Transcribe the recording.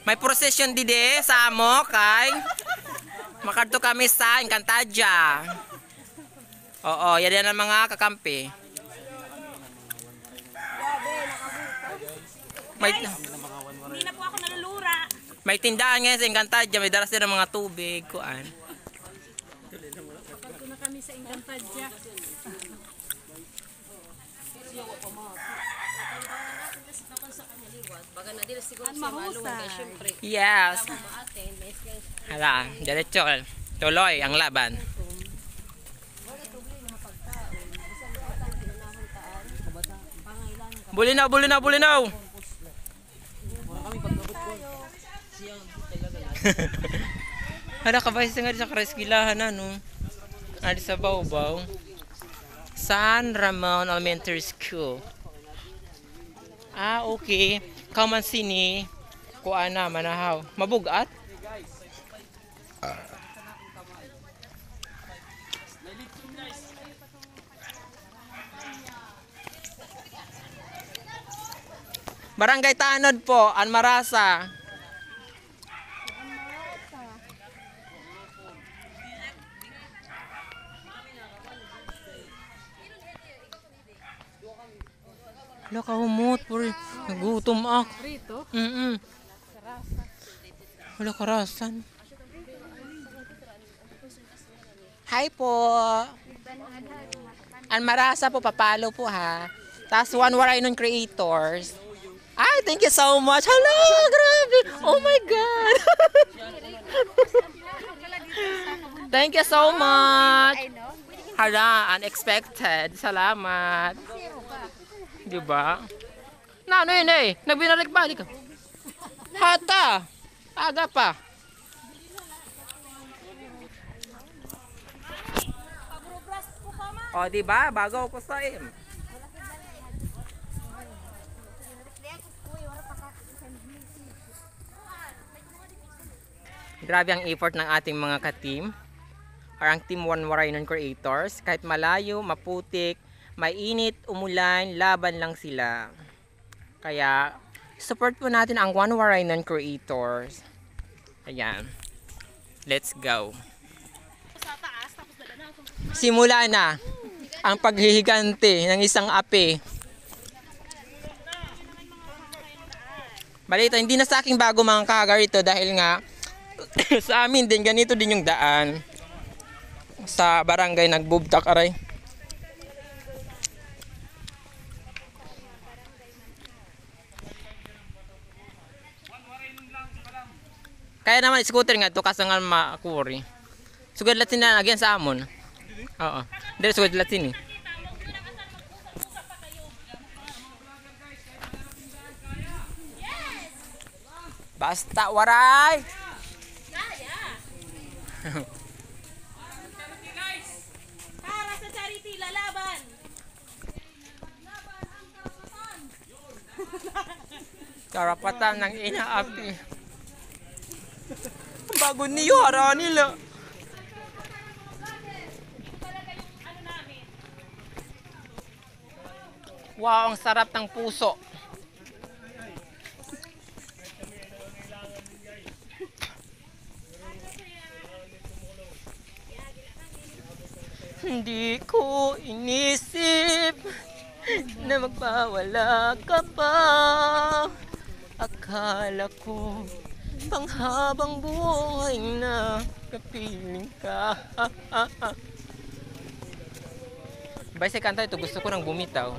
May procession dide sa amo kay makarto kami sa Encantadia. Oo, yan ang mga kakampi. Hindi na po ako nalulura. May tindahan ngayon sa Encantadia, may daras din ng mga tubig, kuan. Kapag na kami sa Encantadia. Yes. Hala, diretso. Tuloy ang laban. Bulinaw, bulinaw, bulinaw. Hala, kabaysa nga sa Kareskilahan na, no? Adi sa Baw-Baw. San Ramon Elementary School. Ah, okay. Kaman sini. Kuan na, manahaw. Mabugat? Barangay Tanod po, Anmarasa. Wala ka humot, puri. Nagutom ako. Rito? Wala karasan. Hi po. Anmarasa po, papalo po ha. Tapos One Warainon Creators. Ay, thank you so much. Hello, grabe. Oh my God. Thank you so much. Hala, unexpected. Salamat. Diba? Na, ano yun eh? Nagbinalik-balik ka. Hata. Aga pa. O, diba? Bago ako sa im. Grabe ang effort ng ating mga ka-team. Or ang Team One Warainon Creators. Kahit malayo, maputik, mainit, umulan, laban lang sila. Kaya, support po natin ang One Warainon Creators. Ayan. Let's go. Simula na ang paghihigante ng isang ape. Balita, hindi na sa aking bago mga kagarito dahil nga sa amin din, ganito din yung daan. Sa barangay nagbubdak aray. Kaya naman scooter nga to kasangal makuri. Sugad latin na again sa amon. Oo. Dire sugad latin eh. Basta waray. Para sa charity, lalaban. Karapatan ng inaapi. Bago niyo hara nila. Wow, ang sarap ng puso. Hindi ko inisip na magpawala ka pa. Akala ko panghabang buhay na kapiling ka. Bay sa kanta ito, gusto ko nang bumitaw.